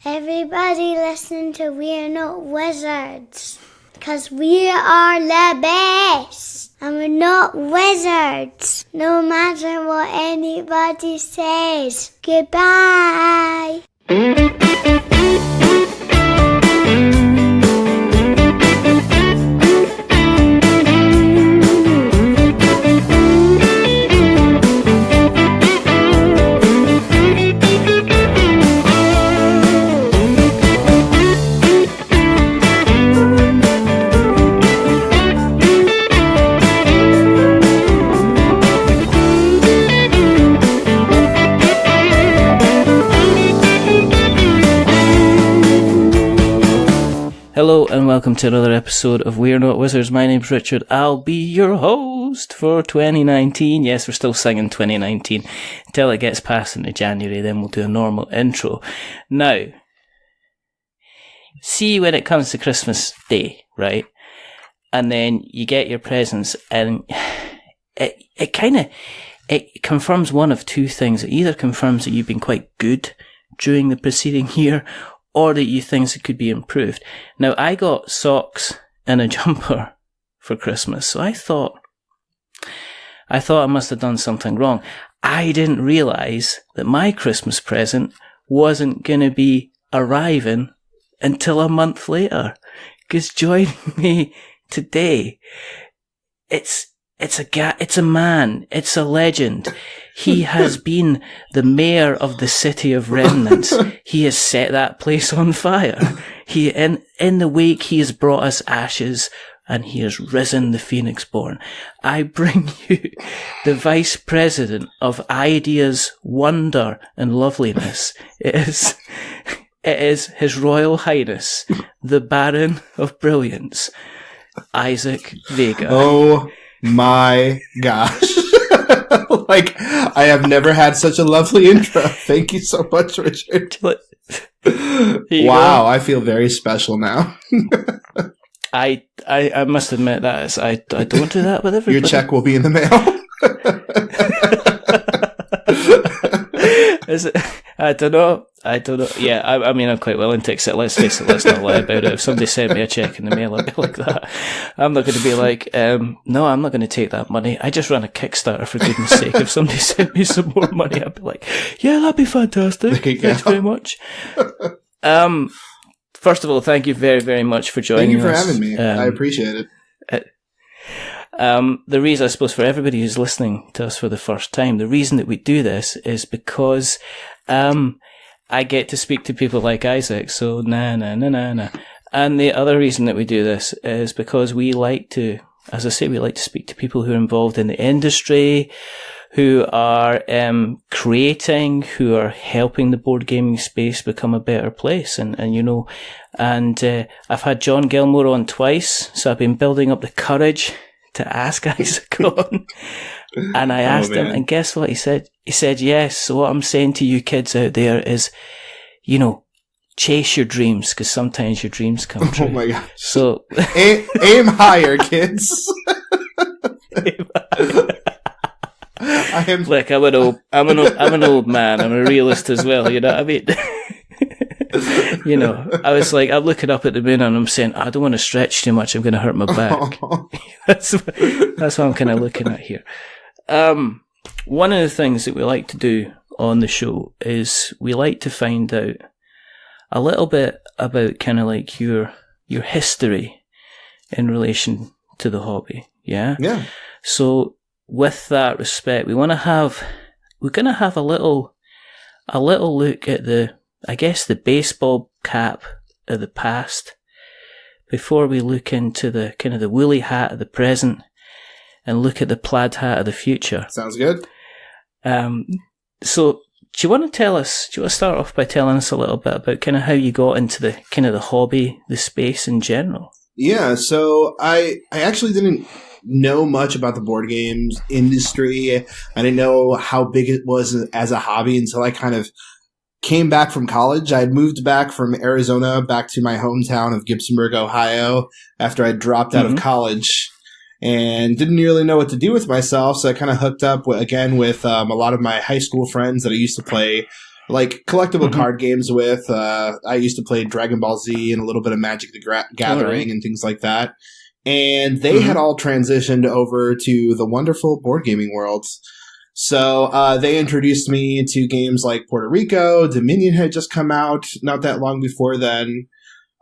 Everybody listen to We're Not Wizards. Because we are the best. And we're not wizards. No matter what anybody says. Goodbye. Hello and welcome to another episode of We're Not Wizards. My name's Richard. I'll be your host for 2019. Yes, we're still singing 2019 until it gets past into January, then we'll do a normal intro. Now, see when it comes to Christmas Day, right? And then you get your presents and it confirms one of two things. It either confirms that you've been quite good during the preceding year, or that you think it could be improved. Now, I got socks and a jumper for Christmas, so I thought I must have done something wrong. I didn't realise that my Christmas present wasn't going to be arriving until a month later. Because joining me today, it's a man. It's a legend. He has been the mayor of the city of Remnants. He has set that place on fire. In the wake, he has brought us ashes and he has risen the phoenix born. I bring you the vice president of ideas, wonder and loveliness. It is His Royal Highness, the Baron of Brilliance, Isaac Vega. Oh my gosh. Like, I have nenever had such a lovely intro. Thank you so much, Richard. Wow, I feel very special now. I must admit that I don't do that with everybody. Your check will be in the mail. Is it? I don't know. Yeah, I mean, I'm quite willing to accept. Let's face it, let's not lie about it. If somebody sent me a check in the mail, I'd be like that. I'm not going to be like, no, I'm not going to take that money. I just ran a Kickstarter, for goodness sake. If somebody sent me some more money, I'd be like, yeah, that'd be fantastic. Thanks very much. First of all, thank you very, very much for joining us. Thank you for having me. I appreciate it. The reason, I suppose, for everybody who's listening to us for the first time, the reason that we do this is because I get to speak to people like Isaac, so nah. And the other reason that we do this is because we like to, as I say, we like to speak to people who are involved in the industry, who are creating, who are helping the board gaming space become a better place. And I've had John Gilmore on twice, so I've been building up the courage to ask Isaac on. And I asked him, and guess what he said? He said, yes. So what I'm saying to you kids out there is, chase your dreams, because sometimes your dreams come true. Oh my gosh. So aim higher, kids. Look, I'm an old man. I'm a realist as well. You know what I mean? I was like, I'm looking up at the moon and I'm saying, I don't want to stretch too much. I'm going to hurt my back. That's what I'm kind of looking at here. One of the things that we like to do on the show is we like to find out a little bit about kind of like your history in relation to the hobby. Yeah. Yeah. So with that respect, we're going to have a little look at the baseball cap of the past before we look into the kind of the woolly hat of the present and look at the plaid hat of the future. Sounds good. So do you want to start off by telling us a little bit about kind of how you got into the kind of the hobby, the space in general? Yeah, so I actually didn't know much about the board games industry. I didn't know how big it was as a hobby until I kind of came back from college. I had moved back from Arizona back to my hometown of Gibsonburg, Ohio, after I dropped out of college and didn't really know what to do with myself. So I kind of hooked up again with a lot of my high school friends that I used to play like collectible card games with. I used to play Dragon Ball Z and a little bit of Magic the Gathering and things like that. And they had all transitioned over to the wonderful board gaming worlds. So they introduced me to games like Puerto Rico. Dominion had just come out not that long before then.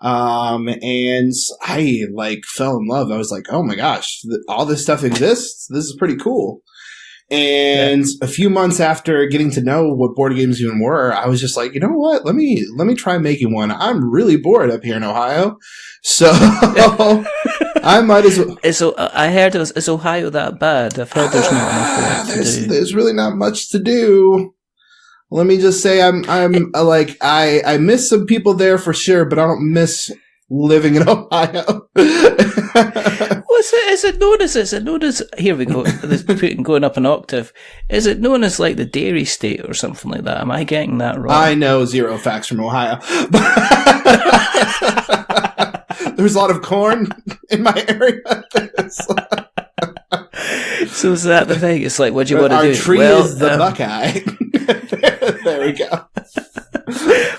And I like fell in love. I was like, oh my gosh, all this stuff exists. This is pretty cool. And a few months after getting to know what board games even were, I was just like, you know what? Let me try making one. I'm really bored up here in Ohio. So I might as well. I heard is Ohio that bad? I've heard there's not enough to do. There's really not much to do. Let me just say I miss some people there for sure, but I don't miss living in Ohio. Is it known as here we go, this Putin going up an octave. Is it known as like the dairy state or something like that? Am I getting that wrong? I know zero facts from Ohio. There's a lot of corn in my area. So is that the thing? It's like, what do you want to do? Our tree is the Buckeye. There we go.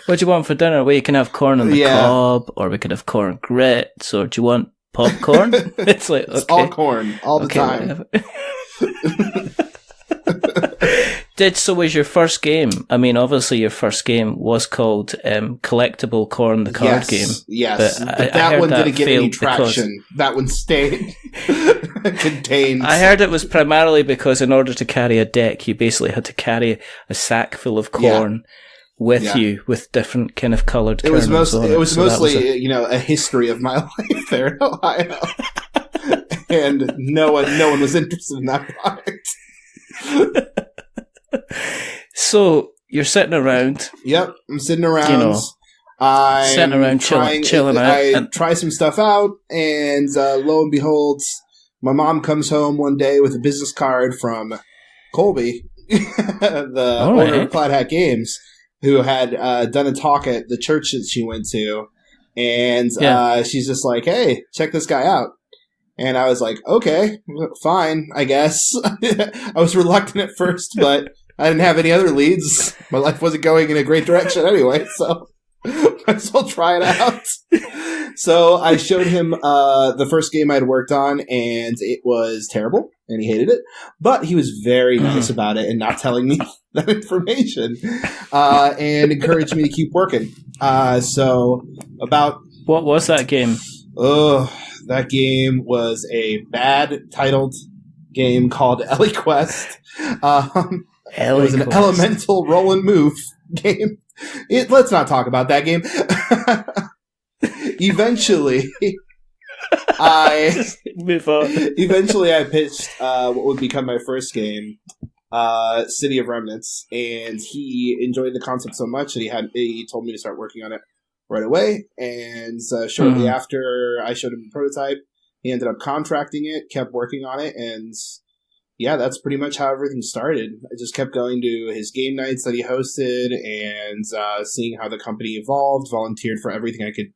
What do you want for dinner? Well, you can have corn on the cob, or we could have corn grits, or do you want popcorn? It's like, okay. It's all corn, all the time. So was your first game? I mean, obviously your first game was called Collectible Corn, the card game. Yes, but that one didn't get any traction. That one stayed contained. I heard it was primarily because in order to carry a deck, you basically had to carry a sack full of corn with you, with different kind of coloured kernels on it. It was mostly a history of my life there in Ohio. And no one was interested in that product. So you're sitting around. Yep, I'm sitting around. Sitting around chilling out. I try some stuff out, and lo and behold, my mom comes home one day with a business card from Colby, the owner of Plaid Hat Games, who had done a talk at the church that she went to, and she's just like, "Hey, check this guy out." And I was like, okay, fine, I guess. I was reluctant at first, but I didn't have any other leads. My life wasn't going in a great direction anyway, so might as well try it out. So I showed him the first game I'd worked on, and it was terrible, and he hated it. But he was very nice about it and not telling me that information, and encouraged me to keep working. What was that game? That game was a bad titled game called EliQuest. It was an elemental roll and move game. Let's not talk about that game. Eventually, move on. Eventually, I pitched what would become my first game, City of Remnants, and he enjoyed the concept so much that he told me to start working on it right away. And shortly after I showed him the prototype, he ended up contracting it, kept working on it, and that's pretty much how everything started. I just kept going to his game nights that he hosted and seeing how the company evolved, volunteered for everything I could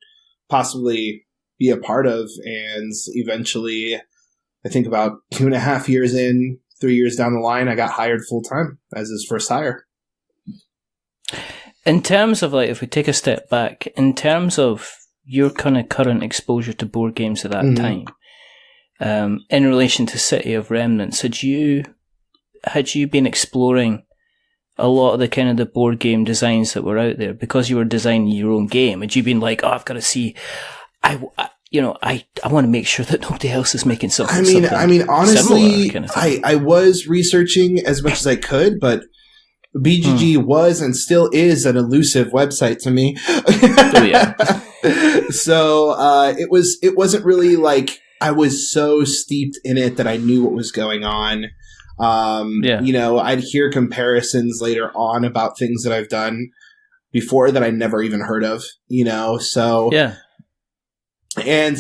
possibly be a part of, and eventually, I think about 2.5 years in, 3 years down the line, I got hired full-time as his first hire. In terms of, if we take a step back, in terms of your kind of current exposure to board games at that time, in relation to City of Remnants, had you been exploring a lot of the kind of the board game designs that were out there because you were designing your own game? Had you been like, I've got to see, I want to make sure that nobody else is making something. I mean, honestly, kind of I was researching as much as I could, but BGG was and still is an elusive website to me. Oh, yeah. So it wasn't really like I was so steeped in it that I knew what was going on. I'd hear comparisons later on about things that I've done before that I never even heard of. So yeah. And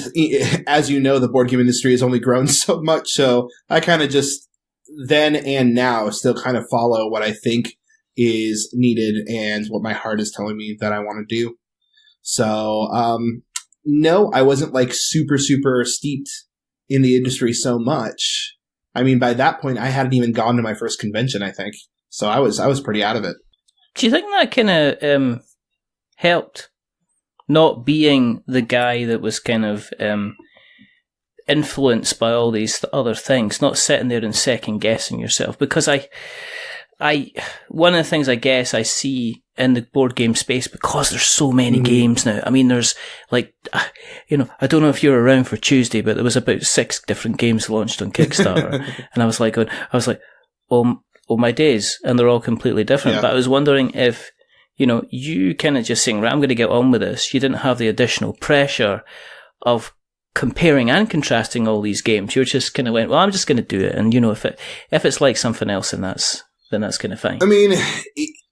as you know, the board game industry has only grown so much. So I kind of just then and now still kind of follow what I think is needed and what my heart is telling me that I want to do. So, no, I wasn't like super, super steeped in the industry so much. I mean, by that point, I hadn't even gone to my first convention, I think. So I was pretty out of it. Do you think that kind of helped? Not being the guy that was kind of influenced by all these other things, not sitting there and second guessing yourself. Because one of the things I guess I see in the board game space, because there's so many games now. I mean, there's like, I don't know if you were around for Tuesday, but there was about 6 different games launched on Kickstarter, and I was like, oh my days, and they're all completely different. Yeah. But I was wondering if, you kind of just saying, right, I'm going to get on with this. You didn't have the additional pressure of comparing and contrasting all these games. You just kind of went, well, I'm just going to do it, and if it's like something else, then that's kind of fine. I mean,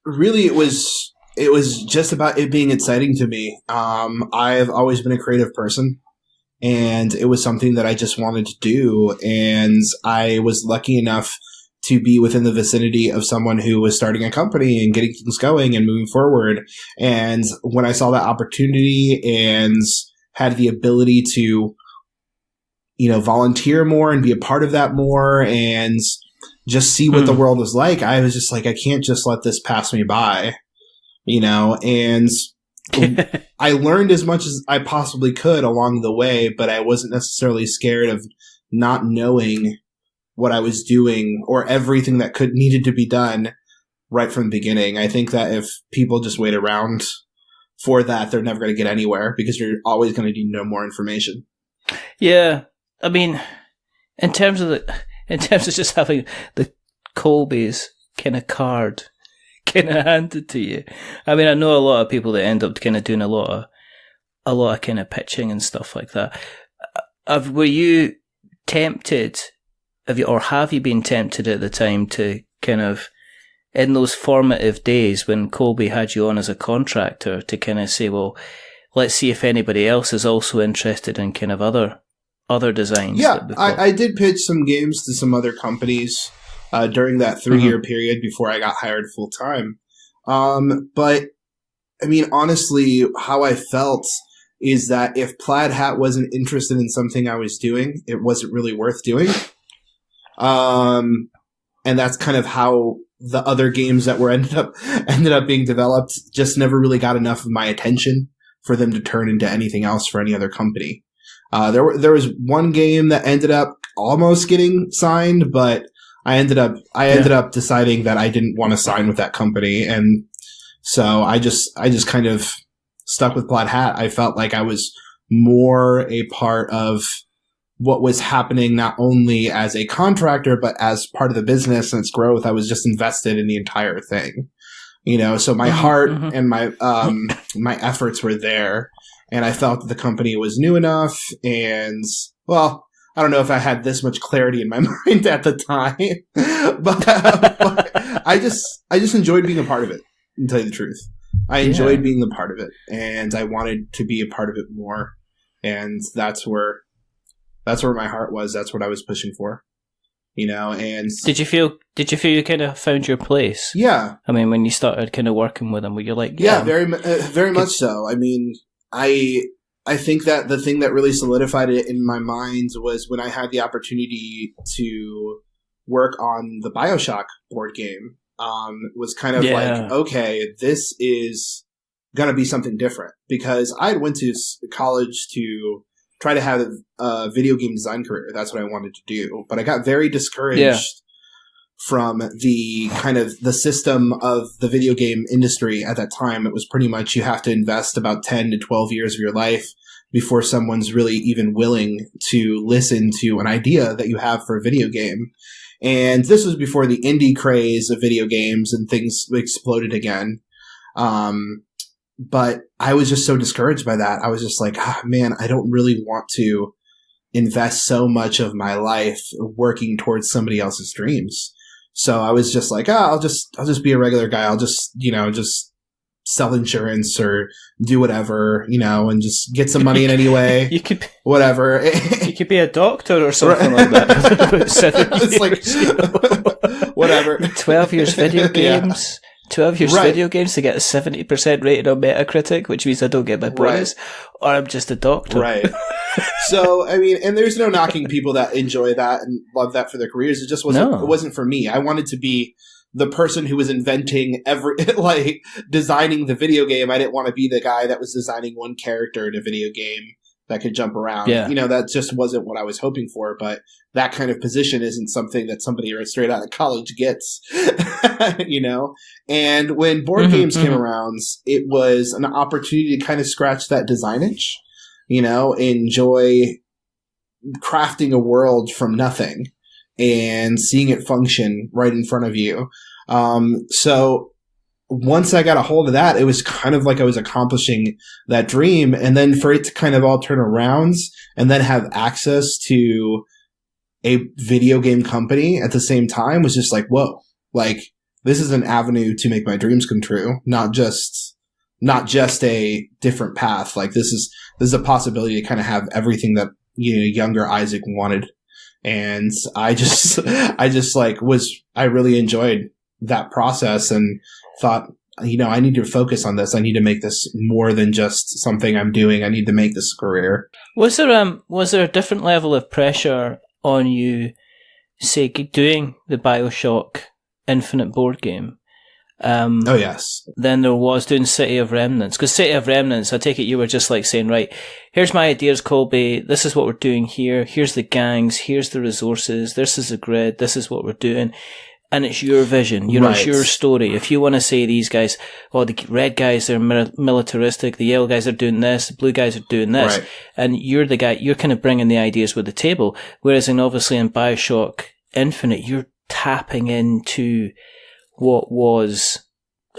it was just about it being exciting to me. I've always been a creative person, and it was something that I just wanted to do. And I was lucky enough to be within the vicinity of someone who was starting a company and getting things going and moving forward. And when I saw that opportunity and had the ability to, volunteer more and be a part of that more and just see what the world was like, I was just like, I can't just let this pass me by, and I learned as much as I possibly could along the way, but I wasn't necessarily scared of not knowing what I was doing or everything that needed to be done right from the beginning. I think that if people just wait around for that, they're never going to get anywhere because you're always going to need to know more information. Yeah. I mean, in terms of just having the Colby's kind of card kind of handed to you. I mean, I know a lot of people that end up kind of doing a lot of kind of pitching and stuff like that. Were you tempted? Have you been tempted at the time to kind of, in those formative days when Colby had you on as a contractor, to kind of say, well, let's see if anybody else is also interested in kind of other designs? Yeah, I did pitch some games to some other companies during that 3-year period before I got hired full time. But I mean, honestly, how I felt is that if Plaid Hat wasn't interested in something I was doing, it wasn't really worth doing. And that's kind of how the other games that were ended up being developed just never really got enough of my attention for them to turn into anything else for any other company. There was one game that ended up almost getting signed, but I ended up deciding that I didn't want to sign with that company, and so I just kind of stuck with Plaid Hat. I felt like I was more a part of what was happening, not only as a contractor, but as part of the business and its growth. I was just invested in the entire thing, so my heart and my my efforts were there, and I felt that the company was new enough. And well, I don't know if I had this much clarity in my mind at the time, but I just enjoyed being a part of it, to tell you the truth. I enjoyed being a part of it, and I wanted to be a part of it more. And that's where my heart was. That's what I was pushing for, and did you feel you kind of found your place? Yeah. I mean, when you started kind of working with them, were you like, yeah, very much so. I mean, I think that the thing that really solidified it in my mind was when I had the opportunity to work on the BioShock board game. Was kind of like, okay, this is going to be something different, because I went to college to try to have a video game design career. That's what I wanted to do. But I got very discouraged from the kind of the system of the video game industry at that time. It was pretty much you have to invest about 10 to 12 years of your life before someone's really even willing to listen to an idea that you have for a video game. And this was before the indie craze of video games and things exploded again. But I was just so discouraged by that. I was just like, man, I don't really want to invest so much of my life working towards somebody else's dreams. So I was just like, I'll just be a regular guy. I'll just sell insurance or do whatever, and just get some money in any way. You could whatever. You could be a doctor or something like that. It's like whatever. 12 years video games. 12 years video games to get a 70% rated on Metacritic, which means I don't get my bonus, or I'm just a doctor. Right. So, I mean, and there's no knocking people that enjoy that and love that for their careers. It just wasn't. It wasn't for me. I wanted to be the person who was inventing designing the video game. I didn't want to be the guy that was designing one character in a video game that could jump around. Yeah. That just wasn't what I was hoping for, but that kind of position isn't something that somebody straight out of college gets, And when board games came around, it was an opportunity to kind of scratch that design itch, enjoy crafting a world from nothing and seeing it function right in front of you. So once I got a hold of that, it was kind of like I was accomplishing that dream. And then for it to kind of all turn around and then have access to a video game company at the same time was just like, whoa, like this is an avenue to make my dreams come true. Not just a different path. Like this is a possibility to kind of have everything that, younger Isaac wanted. And I really enjoyed that process and thought, I need to focus on this. I need to make this more than just something I'm doing. I need to make this a career. Was there a different level of pressure on you, say, doing the BioShock Infinite board game? Oh, yes. Than there was doing City of Remnants. Because City of Remnants, I take it you were just like saying, right, here's my ideas, Colby. This is what we're doing here. Here's the gangs. Here's the resources. This is the grid. This is what we're doing. And it's your vision, it's your story. If you want to say these guys, the red guys are militaristic, the yellow guys are doing this, the blue guys are doing this, right. And you're the guy, you're kind of bringing the ideas with the table. Whereas obviously in BioShock Infinite, you're tapping into what was,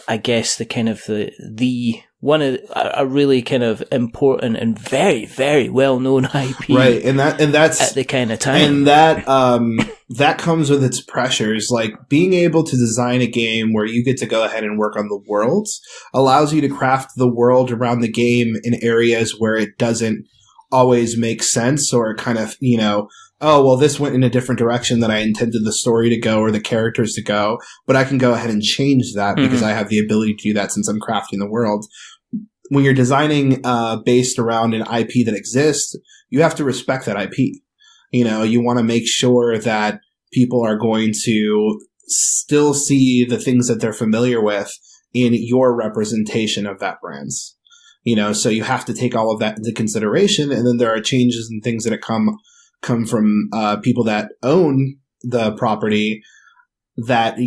I guess, the kind of the one of a really kind of important and very, very well known IP, right? And that's at the kind of time, and that comes with its pressures. Like being able to design a game where you get to go ahead and work on the worlds allows you to craft the world around the game in areas where it doesn't always make sense, or kind of oh, well, this went in a different direction than I intended the story to go or the characters to go, but I can go ahead and change that because I have the ability to do that since I'm crafting the world. When you're designing based around an IP that exists, you have to respect that IP. You want to make sure that people are going to still see the things that they're familiar with in your representation of that brand's. So you have to take all of that into consideration, and then there are changes and things that come from people that own the property that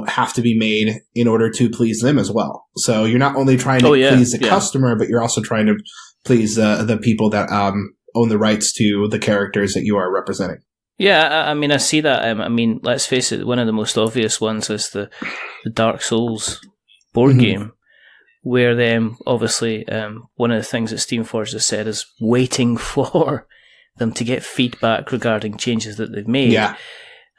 have to be made in order to please them as well. So you're not only trying to please the customer, but you're also trying to please the people that own the rights to the characters that you are representing. Yeah, I see that. Let's face it, one of the most obvious ones is the Dark Souls board game, where obviously one of the things that Steamforged has said is waiting for them to get feedback regarding changes that they've made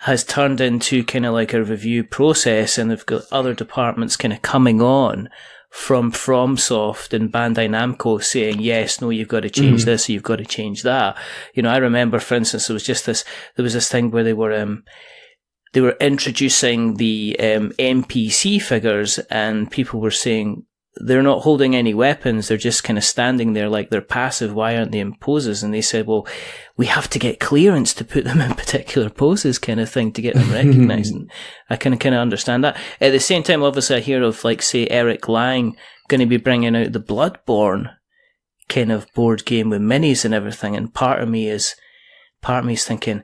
has turned into kind of like a review process, and they've got other departments kind of coming on from FromSoft and Bandai Namco saying, yes, no, you've got to change this, you've got to change that. I remember, for instance, there was this thing where they were introducing the NPC figures, and people were saying, they're not holding any weapons, they're just kind of standing there like they're passive, why aren't they in poses? And they said, well, we have to get clearance to put them in particular poses, kind of thing, to get them recognised. And I can kind of understand that. At the same time, obviously I hear of, like, say, Eric Lang going to be bringing out the Bloodborne kind of board game with minis and everything, and part of me is thinking,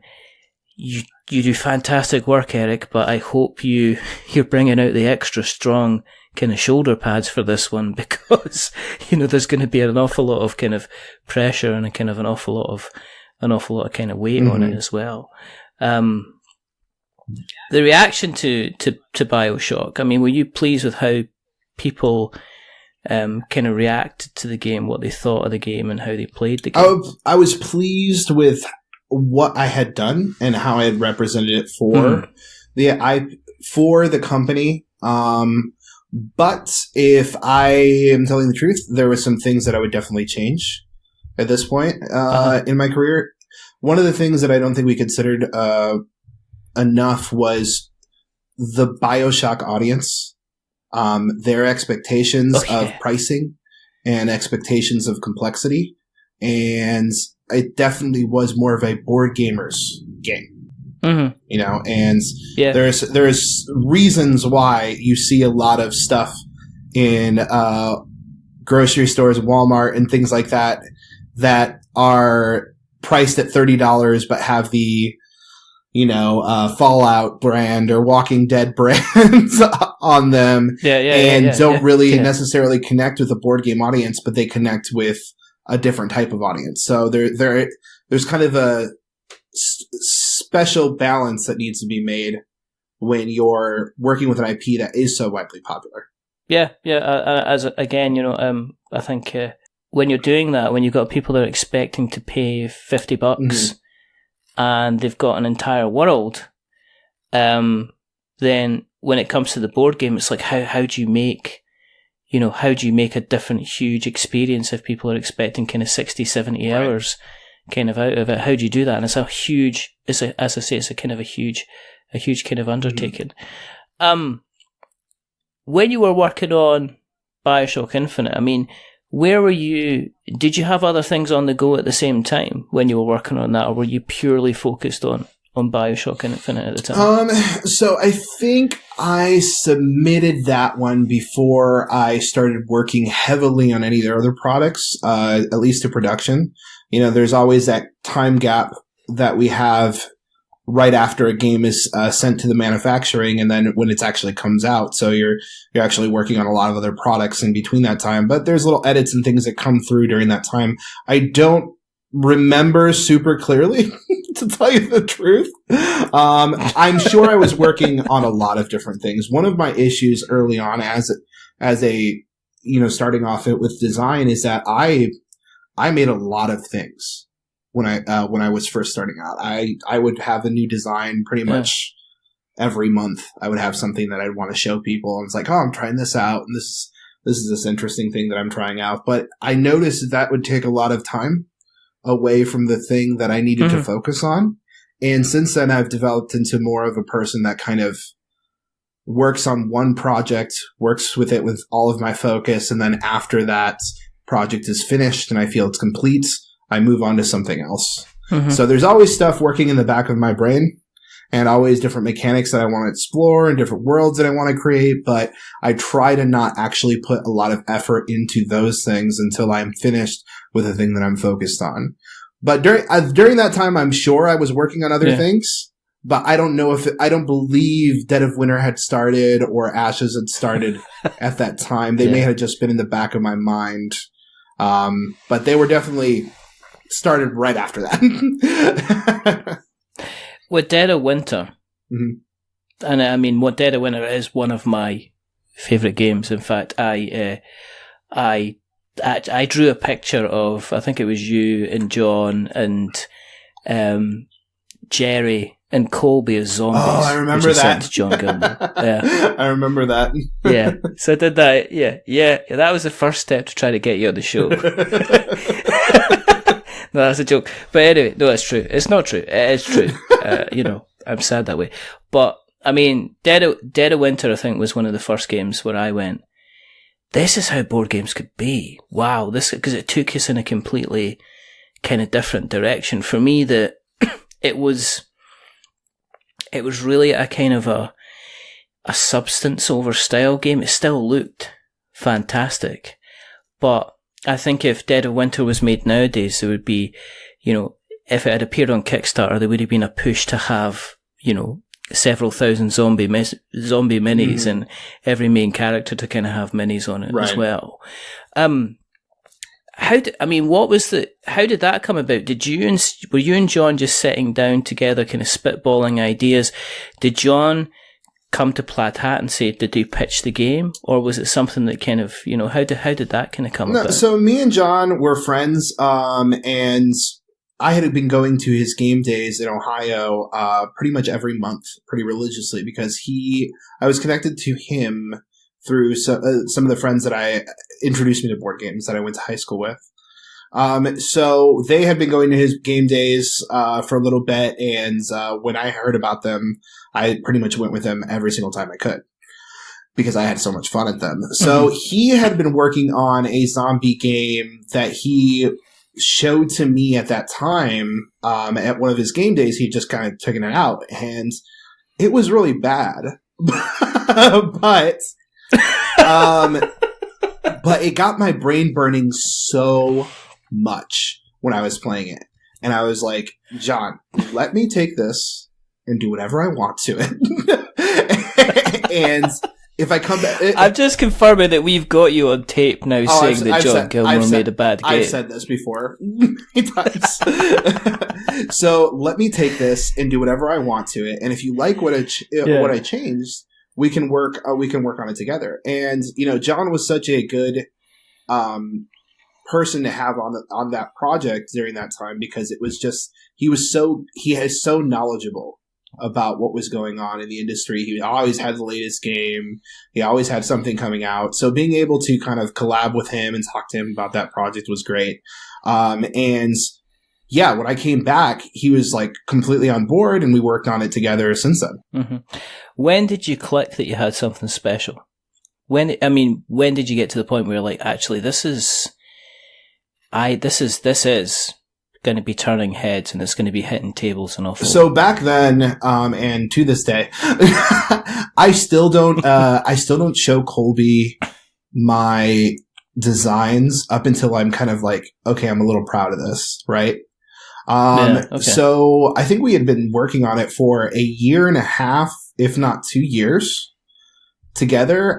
you do fantastic work, Eric, but I hope you're bringing out the extra strong kind of shoulder pads for this one, because there's going to be an awful lot of kind of pressure and an awful lot of kind of weight on it as well. The reaction to BioShock, were you pleased with how people kind of reacted to the game, what they thought of the game and how they played the game? I was pleased with what I had done and how I had represented it for the company. But if I am telling the truth, there were some things that I would definitely change at this point in my career. One of the things that I don't think we considered enough was the BioShock audience, their expectations of pricing and expectations of complexity. And it definitely was more of a board gamer's game. Mm-hmm. You know, and Yeah. there's reasons why you see a lot of stuff in grocery stores, Walmart, and things like that are priced at $30, but have the Fallout brand or Walking Dead brands on them, don't really necessarily connect with a board game audience, but they connect with a different type of audience. So there's kind of a special balance that needs to be made when you're working with an IP that is so widely popular. Yeah. As again, I think when you're doing that, when you've got people that are expecting to pay $50 Mm-hmm. and they've got an entire world, then when it comes to the board game, it's like how do you make a different huge experience if people are expecting kind of 60, 70 Right. hours kind of out of it? How do you do that? And it's a kind of a huge kind of undertaking. Mm-hmm. When you were working on BioShock Infinite, I mean, where were you? Did you have other things on the go at the same time when you were working on that, or were you purely focused on BioShock Infinite at the time? So I think I submitted that one before I started working heavily on any of their other products, at least to production. There's always that time gap that we have right after a game is sent to the manufacturing, and then when it actually comes out. So you're actually working on a lot of other products in between that time. But there's little edits and things that come through during that time. I don't remember super clearly, to tell you the truth. I'm sure I was working on a lot of different things. One of my issues early on as a starting off it with design is that I made a lot of things. When I was first starting out, I would have a new design pretty much every month. I would have something that I'd want to show people, and it's like, oh, I'm trying this out, and this is this interesting thing that I'm trying out. But I noticed that would take a lot of time away from the thing that I needed to focus on. And since then, I've developed into more of a person that kind of works on one project, works with it with all of my focus, and then after that project is finished and I feel it's complete, I move on to something else. Mm-hmm. So there's always stuff working in the back of my brain, and always different mechanics that I want to explore and different worlds that I want to create. But I try to not actually put a lot of effort into those things until I'm finished with the thing that I'm focused on. But during that time, I'm sure I was working on other things, but I don't know I don't believe Dead of Winter had started or Ashes had started at that time. They may have just been in the back of my mind. But they were definitely started right after that. With Dead of Winter, and I mean, Dead of Winter is one of my favourite games. In fact, I drew a picture of, I think it was you and John and Jerry and Colby as zombies. Oh, I remember that. John Gilman. Yeah. I remember that. Yeah. So I did that. Yeah. That was the first step to try to get you on the show. No, that's a joke. But anyway, no, it's true. It's not true. It is true. I'm sad that way. But I mean, Dead of Winter, I think, was one of the first games where I went, this is how board games could be. Wow, because it took us in a completely kind of different direction. For me, it was really a kind of a substance over style game. It still looked fantastic, but I think if Dead of Winter was made nowadays, there would be, if it had appeared on Kickstarter, there would have been a push to have, several thousand zombie minis and every main character to kind of have minis on it as well. How did that come about? Were you and John just sitting down together, kind of spitballing ideas? Did John come to Plaid Hat and say, did they pitch the game? Or was it something that kind of, how did that kind of come about? So me and John were friends, and I had been going to his game days in Ohio pretty much every month, pretty religiously, because I was connected to him through some of the friends that I introduced me to board games that I went to high school with. So they had been going to his game days for a little bit, and when I heard about them, I pretty much went with them every single time I could because I had so much fun at them. So he had been working on a zombie game that he showed to me at that time, at one of his game days, he'd just kind of taken it out, and it was really bad. but it got my brain burning so much when I was playing it. And I was like, John, let me take this and do whatever I want to it. And if I come back... I'm just confirming that we've got you on tape now saying that John Gilmore made a bad game. I've said this before. So let me take this and do whatever I want to it. And if you like what I changed, we can work on it together. And, John was such a good person to have on that project during that time, because it was just, he is so knowledgeable about what was going on in the industry. He always had the latest game. He always had something coming out. So being able to kind of collab with him and talk to him about that project was great. And yeah, when I came back, he was like completely on board, and we worked on it together since then. Mm-hmm. When did you click that you had something special? When did you get to the point where you're like, actually, this is going to be turning heads, and it's going to be hitting tables and awful. So back then, and to this day, I still don't show Colby my designs up until I'm kind of like, okay, I'm a little proud of this, right? So I think we had been working on it for a year and a half, if not 2 years together,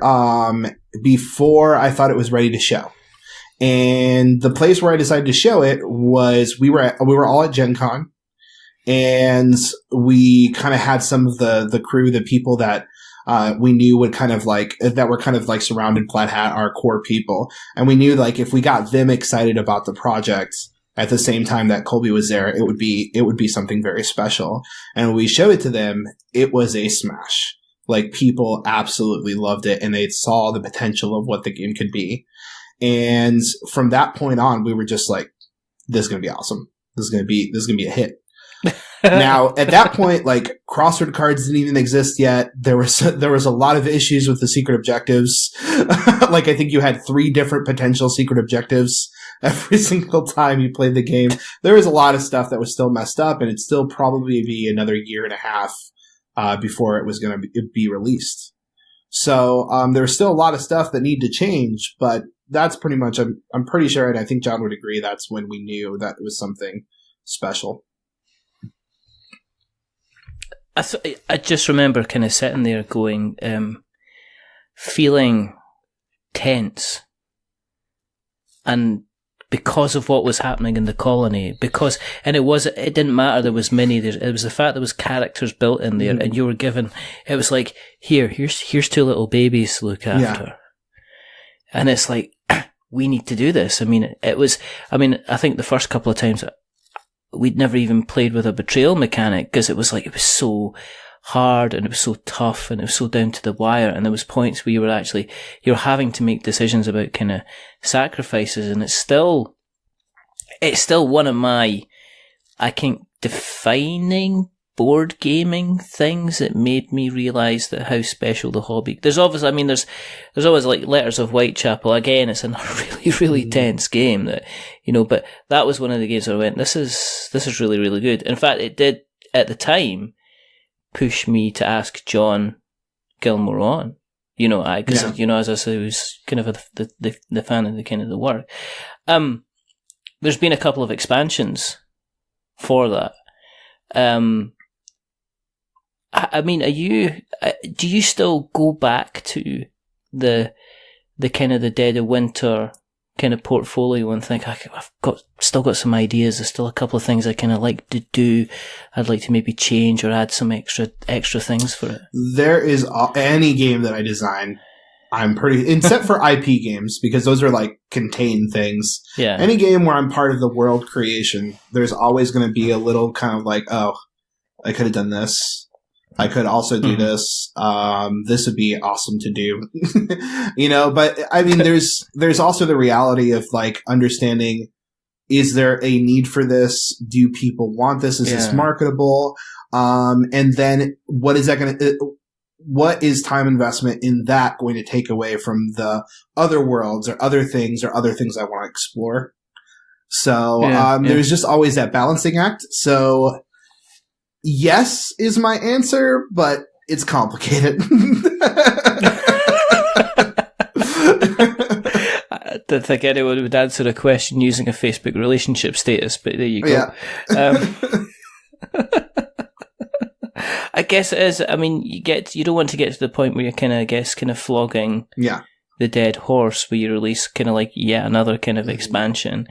before I thought it was ready to show. And the place where I decided to show it was, we were all at Gen Con, and we kind of had some of the crew, the people that we knew would kind of like, that were kind of like surrounded Plaid Hat, our core people. And we knew like if we got them excited about the project at the same time that Colby was there, it would be something very special. And when we showed it to them, it was a smash. Like, people absolutely loved it, and they saw the potential of what the game could be. And from that point on, we were just like, this is going to be awesome. This is going to be a hit. Now, at that point, like, crossword cards didn't even exist yet. There was a lot of issues with the secret objectives. Like, I think you had 3 different potential secret objectives every single time you played the game. There was a lot of stuff that was still messed up, and it'd still probably be another year and a half before it was going to be released. So there was still a lot of stuff that needed to change, but that's pretty much, I'm pretty sure, and I think John would agree, that's when we knew that it was something special. I just remember kind of sitting there going, feeling tense, and because of what was happening in the colony, it didn't matter, there was many, it was the fact there was characters built in there, and you were given, it was like, here's 2 little babies to look after. Yeah. And it's like, we need to do this. I think the first couple of times we'd never even played with a betrayal mechanic, because it was like, it was so hard, and it was so tough, and it was so down to the wire, and there was points where you're having to make decisions about kind of sacrifices, and it's still one of my, I think, defining board gaming things that made me realise that how special the hobby. There's always like Letters of Whitechapel. Again, it's a really, really tense game that, but that was one of the games where I went, this is really, really good. In fact, it did at the time push me to ask John Gilmore on. As I said, I was kind of the fan of the kind of the work. There's been a couple of expansions for that. Do you still go back to the kind of the Dead of Winter kind of portfolio and think, I've still got some ideas, there's still a couple of things I kind of like to do, I'd like to maybe change or add some extra things for it? There is any game that I design, I'm pretty, except for IP games, because those are like contained things. Yeah. Any game where I'm part of the world creation, there's always going to be a little kind of like, oh, I could have done this. I could also do this. This would be awesome to do, but I mean, there's also the reality of like understanding, is there a need for this? Do people want this? Is this marketable? And then what is time investment in that going to take away from the other worlds or other things I want to explore? So Yeah. there's just always that balancing act. So yes is my answer, but it's complicated. I don't think anyone would answer a question using a Facebook relationship status, but there you go. Yeah. I guess it is. I mean, you don't want to get to the point where you're kind of flogging the dead horse, where you release kind of like yet another kind of expansion.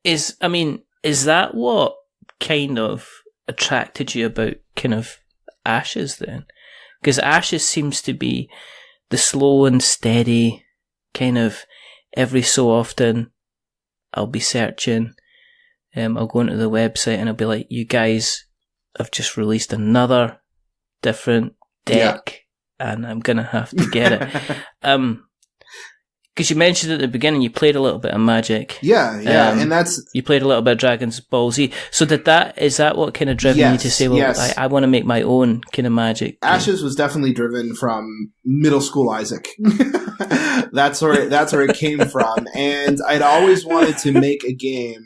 Is that what kind of attracted you about kind of Ashes then? Because Ashes seems to be the slow and steady kind of every so often I'll be searching, I'll go into the website and I'll be like, you guys have just released another different deck and I'm going to have to get it. Because you mentioned at the beginning you played a little bit of Magic. Yeah, and that's... You played a little bit of Dragon's Ball Z. So is that what kind of driven you to say, well, I want to make my own kind of Magic game? Ashes was definitely driven from middle school Isaac. That's where it came from. And I'd always wanted to make a game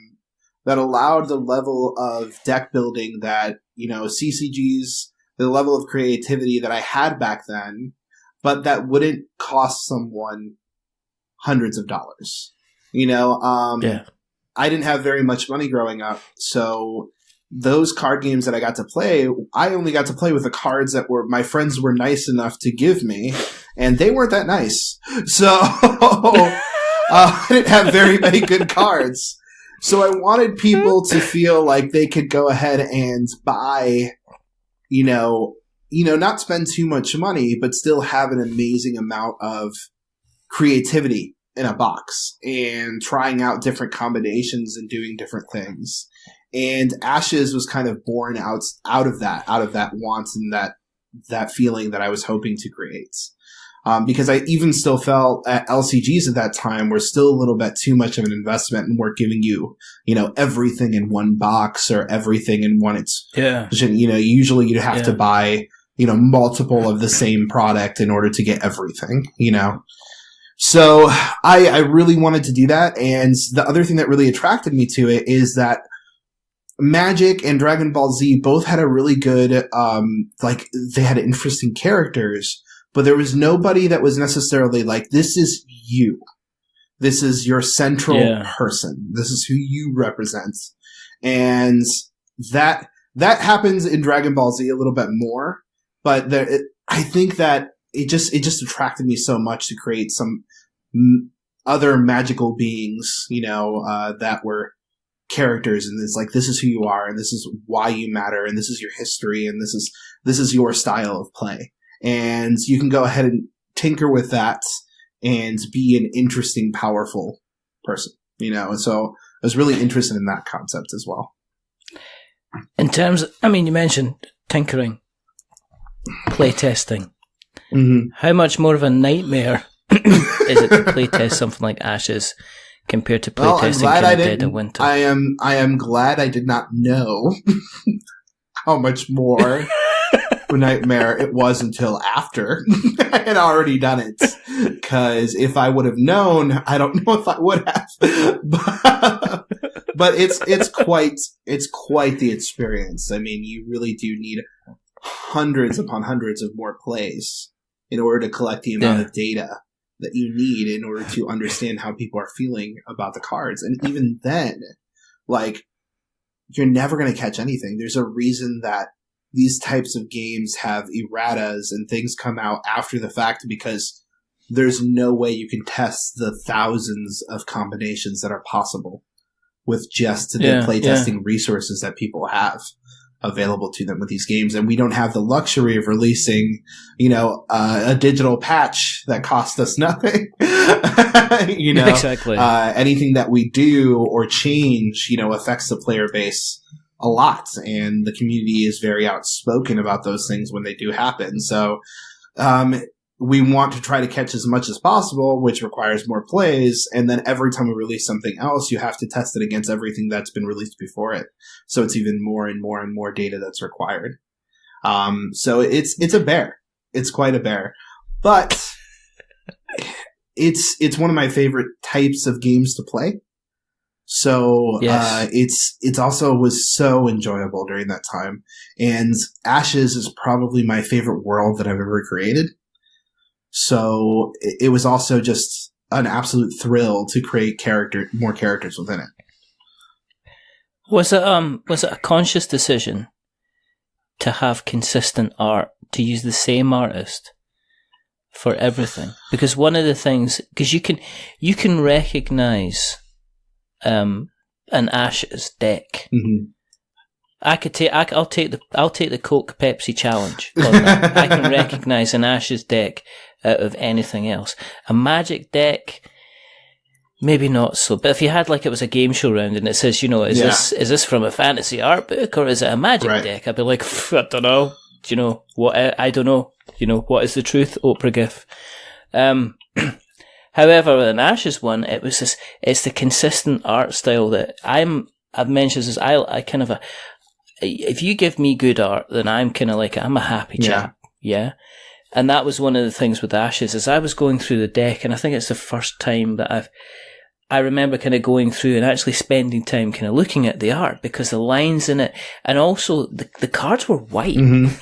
that allowed the level of deck building that, CCGs, the level of creativity that I had back then, but that wouldn't cost someone hundreds of dollars. I didn't have very much money growing up, so those card games that I got to play, I only got to play with the cards that my friends were nice enough to give me, and they weren't that nice. So I didn't have very many good cards. So I wanted people to feel like they could go ahead and buy, not spend too much money, but still have an amazing amount of creativity in a box and trying out different combinations and doing different things. And Ashes was kind of born out of that want and that feeling that I was hoping to create. Because I even still felt at LCGs at that time were still a little bit too much of an investment and weren't giving you, everything in one box or everything in one. Usually you'd have to buy, multiple of the same product in order to get everything, So I really wanted to do that. And the other thing that really attracted me to it is that Magic and Dragon Ball Z both had a really good, they had interesting characters, but there was nobody that was necessarily like, this is you. This is your central person. This is who you represent. And that happens in Dragon Ball Z a little bit more, but I think that it just attracted me so much to create some other magical beings, that were characters, and it's like, this is who you are, and this is why you matter, and this is your history, and this is your style of play, and you can go ahead and tinker with that and be an interesting, powerful person, and so I was really interested in that concept as well. In terms of, you mentioned tinkering, playtesting. Mm-hmm. How much more of a nightmare is it to playtest something like Ashes compared to playtesting Dead of Winter? I am glad I did not know how much more of a nightmare it was until after I had already done it. Because if I would have known, I don't know if I would have. But it's quite the experience. You really do need hundreds upon hundreds of more plays in order to collect the amount of data that you need in order to understand how people are feeling about the cards. And even then, you're never going to catch anything. There's a reason that these types of games have erratas and things come out after the fact, because there's no way you can test the thousands of combinations that are possible with just the playtesting resources that people have available to them with these games. And we don't have the luxury of releasing, a digital patch that costs us nothing. Exactly. Anything that we do or change, affects the player base a lot. And the community is very outspoken about those things when they do happen. So, we want to try to catch as much as possible, which requires more plays. And then every time we release something else, you have to test it against everything that's been released before it. So it's even more and more and more data that's required. So it's a bear. It's quite a bear, but it's one of my favorite types of games to play. So Yes. it's also was so enjoyable during that time. And Ashes is probably my favorite world that I've ever created. So it was also just an absolute thrill to create more characters within it. Was it a conscious decision to have consistent art, to use the same artist for everything? Because one of the things, because you can recognize an Ashes deck. Mm-hmm. I'll take the Coke Pepsi challenge on that. I can recognize an Ashes deck out of anything else. A Magic deck, maybe not so. But if you had it was a game show round and it says, is this from a fantasy art book or is it a Magic deck? I'd be like, I don't know. Do you know what? I don't know. What is the truth? Oprah GIF. However, with an Ashes one, it's the consistent art style that I've mentioned as I kind of if you give me good art, then I'm kind of I'm a happy chap. Yeah. And that was one of the things with Ashes is I was going through the deck, and I think it's the first time that I remember kind of going through and actually spending time kind of looking at the art because the lines in it, and also the cards were white. Mm-hmm.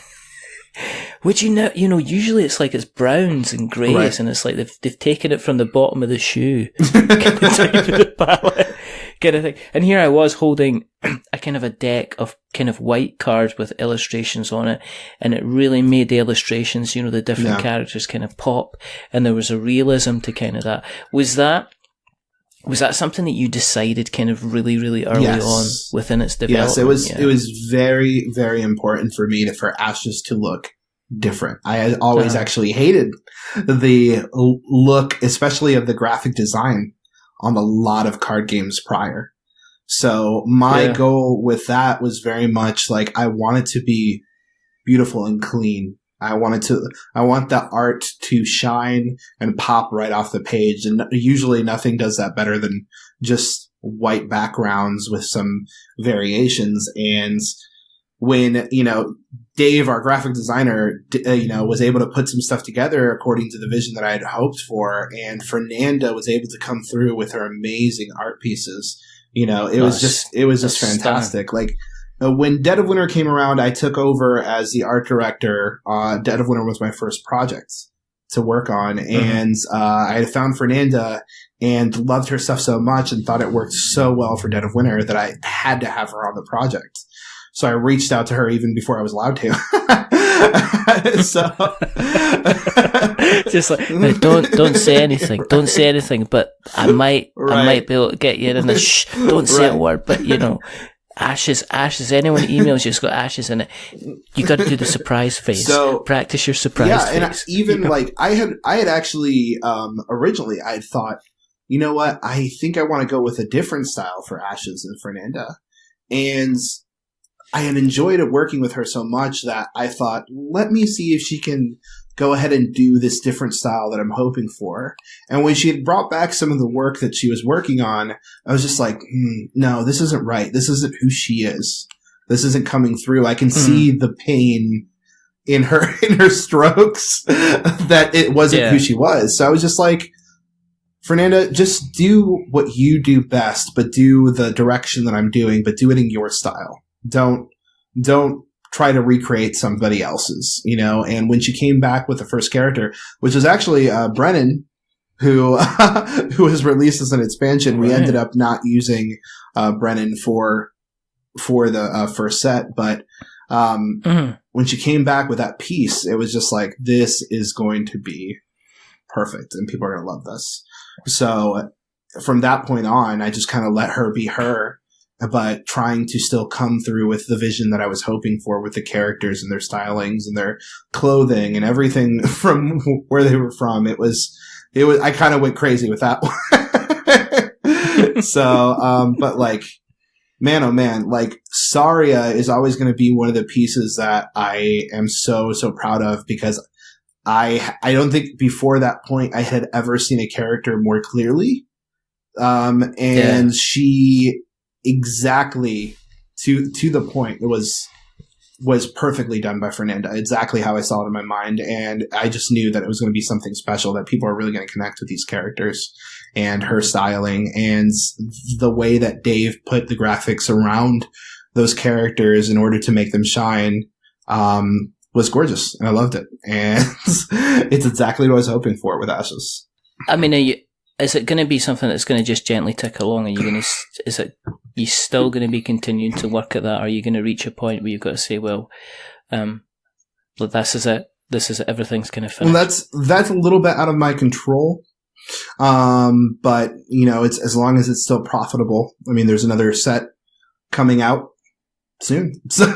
Which usually it's browns and greys, and it's they've taken it from the bottom of the shoe, kind of type of the palette, kind of thing. And here I was holding a kind of a deck of kind of white cards with illustrations on it, and it really made the illustrations, the different characters kind of pop, and there was a realism to kind of that. Was that something that you decided kind of really, really early on within its development? Yes, it was. Yeah. It was very, very important for me for Ashes to look different. I had always actually hated the look, especially of the graphic design on a lot of card games prior. So my goal with that was very much I wanted to be beautiful and clean. I want the art to shine and pop right off the page. And usually nothing does that better than just white backgrounds with some variations. And when, Dave, our graphic designer, was able to put some stuff together according to the vision that I had hoped for. And Fernanda was able to come through with her amazing art pieces. It was just fantastic. When Dead of Winter came around, I took over as the art director. Dead of Winter was my first project to work on. Mm-hmm. And I had found Fernanda and loved her stuff so much and thought it worked so well for Dead of Winter that I had to have her on the project. So I reached out to her even before I was allowed to. Just no, don't say anything. Don't say anything. But I might be able to get you in the don't say a word. But Ashes. Anyone emails you, it's got Ashes in it. You got to do the surprise face. So practice your surprise face. And even I had actually originally I had thought, you know what? I think I want to go with a different style for Ashes than Fernanda, and I had enjoyed it working with her so much that I thought, let me see if she can go ahead and do this different style that I'm hoping for. And when she had brought back some of the work that she was working on, I was just like, no, this isn't right. This isn't who she is. This isn't coming through. I can see the pain in her strokes that it wasn't who she was. So I was just like, Fernanda, just do what you do best, but do the direction that I'm doing, but do it in your style. Don't try to recreate somebody else's, And when she came back with the first character, which was actually Brennan, who was released as an expansion, we ended up not using Brennan for the first set. But when she came back with that piece, it was just like, this is going to be perfect, and people are going to love this. So from that point on, I just kind of let her be her, but trying to still come through with the vision that I was hoping for with the characters and their stylings and their clothing and everything from where they were from. It was, I kind of went crazy with that one. So, but man, oh man, Saria is always going to be one of the pieces that I am so, so proud of, because I don't think before that point I had ever seen a character more clearly. She exactly to the point. It was was perfectly done by Fernanda, exactly how I saw it in my mind. And I just knew that it was going to be something special, that people are really going to connect with these characters and her styling and the way that Dave put the graphics around those characters in order to make them shine, was gorgeous. And I loved it. And it's exactly what I was hoping for with Ashes. I mean, is it going to be something that's going to just gently tick along? Are you going to, you still going to be continuing to work at that? Or are you going to reach a point where you've got to say, well, this is it. This is it. Everything's going to finish. Well, that's a little bit out of my control. But it's, as long as it's still profitable. I mean, there's another set coming out soon. So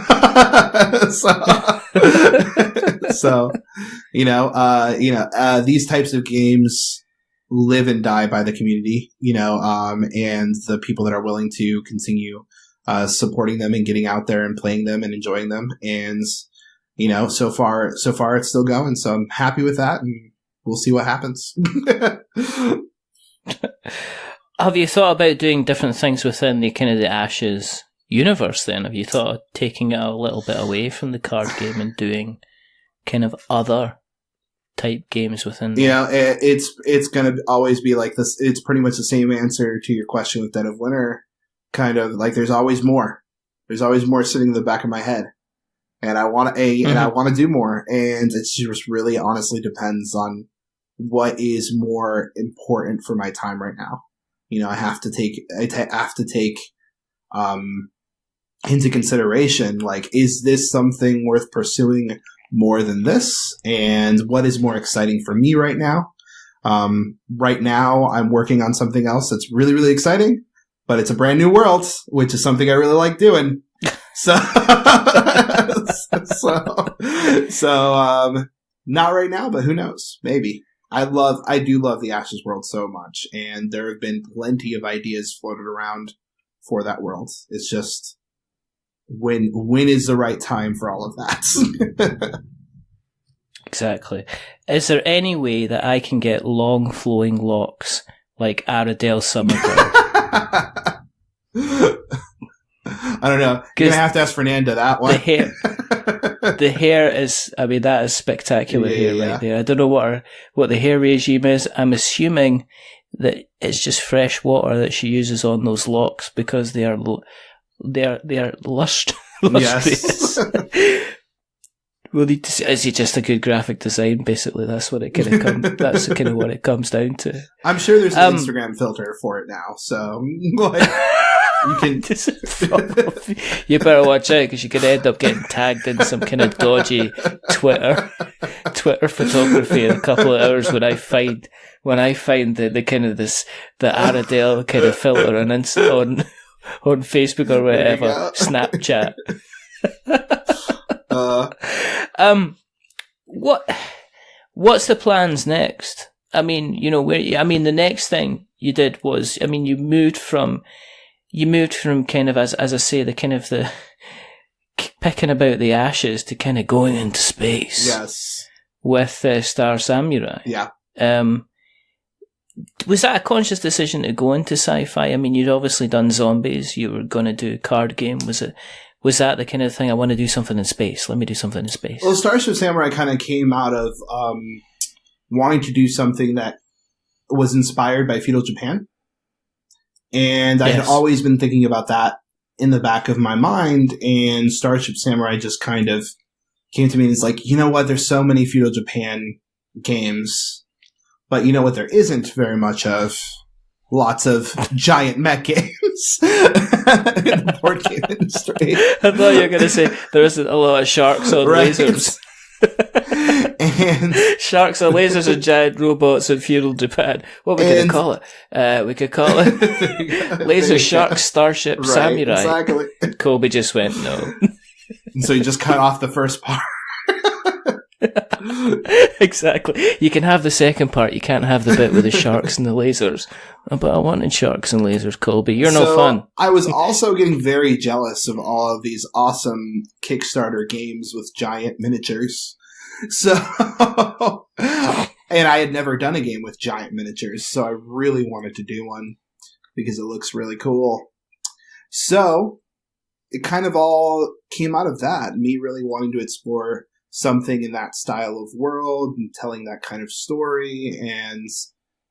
these types of games live and die by the community, and the people that are willing to continue supporting them and getting out there and playing them and enjoying them. And, so far it's still going. So I'm happy with that, and we'll see what happens. Have you thought about doing different things within the kind of the Ashes universe then? Have you thought of taking it a little bit away from the card game and doing kind of other type games within it's going to always be like this. It's pretty much the same answer to your question with Dead of Winter. Kind of like there's always more sitting in the back of my head, and I want to and I want to do more, and it just really honestly depends on what is more important for my time right now. I have to take into consideration, like, is this something worth pursuing more than this? And what is more exciting for me right now? Right now, I'm working on something else that's really, really exciting, but it's a brand new world, which is something I really like doing. So, not right now, but who knows? Maybe. I do love the Ashes world so much, and there have been plenty of ideas floated around for that world. It's just, when is the right time for all of that? Exactly. Is there any way that I can get long flowing locks like Aradale Summergirl? I don't know. You're going to have to ask Fernanda that one. The hair is, that is spectacular hair right there. I don't know what the hair regime is. I'm assuming that it's just fresh water that she uses on those locks because they are lustrous. Yes. We'll need to see. Is it just a good graphic design? Basically, that's what it kind of that's kind of what it comes down to. I'm sure there's an Instagram filter for it now, so like, you can. You better watch out because you could end up getting tagged in some kind of dodgy Twitter photography in a couple of hours when I find the kind of the Aradale kind of filter on Facebook or whatever, Snapchat. What's the plans next? The next thing you did was, you moved from kind of, as I say, the kind of the picking about the Ashes to kind of going into space. Yes. With Star Samurai. Yeah. Was that a conscious decision to go into sci-fi? You'd obviously done zombies. You were going to do a card game. Was that the kind of thing, I want to do something in space? Let me do something in space. Well, Starship Samurai kind of came out of wanting to do something that was inspired by feudal Japan. And I had always been thinking about that in the back of my mind, and Starship Samurai just kind of came to me and it's like, you know what? There's so many feudal Japan games, but you know what there isn't very much of? Lots of giant mech games in the board game industry. I thought you were going to say there isn't a lot of sharks on lasers. And sharks on lasers and giant robots in feudal Japan. What are we going to call it? We could call it Laser Shark Starship Samurai. Exactly. Kobe just went, no. And so you just cut off the first part. Exactly. You can have the second part. You can't have the bit with the sharks and the lasers. But I wanted sharks and lasers, Colby. You're no fun. I was also getting very jealous of all of these awesome Kickstarter games with giant miniatures. So, and I had never done a game with giant miniatures, so I really wanted to do one because it looks really cool. So, it kind of all came out of that, me really wanting to explore something in that style of world and telling that kind of story. And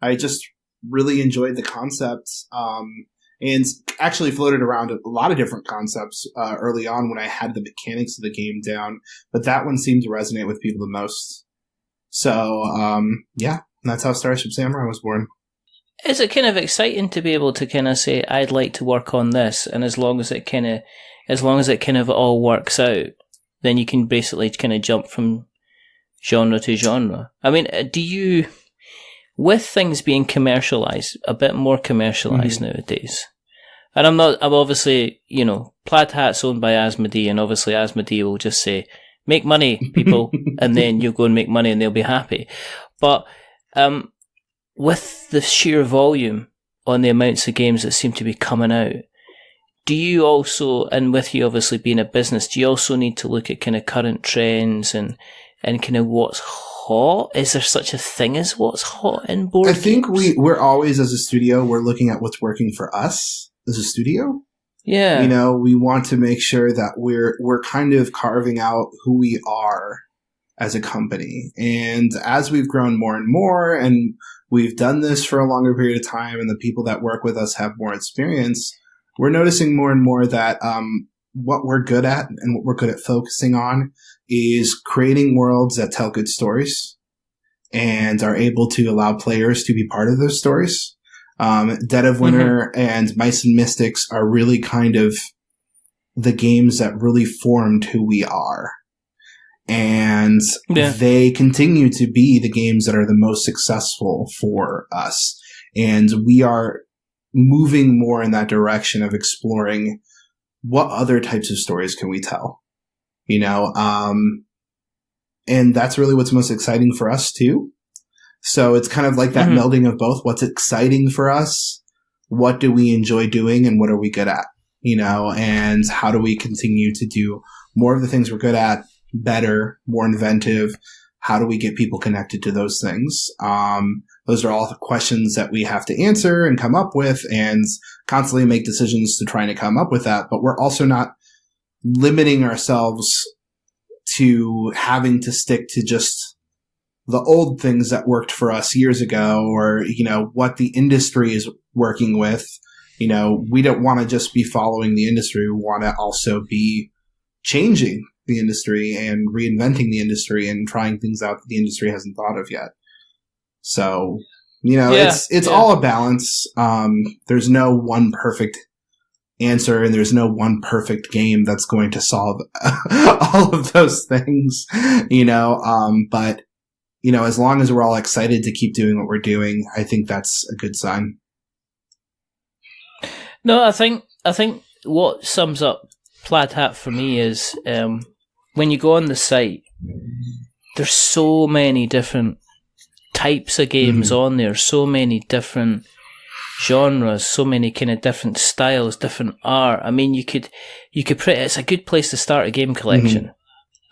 I just really enjoyed the concept, and actually floated around a lot of different concepts early on when I had the mechanics of the game down. But that one seemed to resonate with people the most. So, yeah, that's how Starship Samurai was born. Is it kind of exciting to be able to kind of say, I'd like to work on this, and as long as it kind of all works out, then you can basically kind of jump from genre to genre? I mean, do you, with things being commercialized, a bit more commercialized nowadays, and I'm obviously, Plaid Hat's owned by Asmodee, and obviously Asmodee will just say, make money, people, and then you'll go and make money and they'll be happy. But, with the sheer volume on the amounts of games that seem to be coming out, do you also, and with you obviously being a business, do you also need to look at kind of current trends and kind of what's hot? Is there such a thing as what's hot in board games? I think we're always, as a studio, we're looking at what's working for us as a studio. Yeah. We want to make sure that we're kind of carving out who we are as a company. And as we've grown more and more, and we've done this for a longer period of time, and the people that work with us have more experience, we're noticing more and more that what we're good at and what we're good at focusing on is creating worlds that tell good stories and are able to allow players to be part of those stories. Dead of Winter and Mice and Mystics are really kind of the games that really formed who we are. And they continue to be the games that are the most successful for us. And we are moving more in that direction of exploring what other types of stories can we tell, and that's really what's most exciting for us too. So it's kind of like that melding of both. What's exciting for us? What do we enjoy doing? And what are we good at? And how do we continue to do more of the things we're good at, better, more inventive? How do we get people connected to those things? Those are all questions that we have to answer and come up with, and constantly make decisions to try to come up with that. But we're also not limiting ourselves to having to stick to just the old things that worked for us years ago, or, what the industry is working with. We don't want to just be following the industry. We want to also be changing the industry and reinventing the industry and trying things out that the industry hasn't thought of yet. So, it's all a balance. There's no one perfect answer, and there's no one perfect game that's going to solve all of those things, but, as long as we're all excited to keep doing what we're doing, I think that's a good sign. No, I think what sums up Plaid Hat for me is, when you go on the site, there's so many different types of games on there, so many different genres, so many kind of different styles, different art. I mean, you could it's a good place to start a game collection.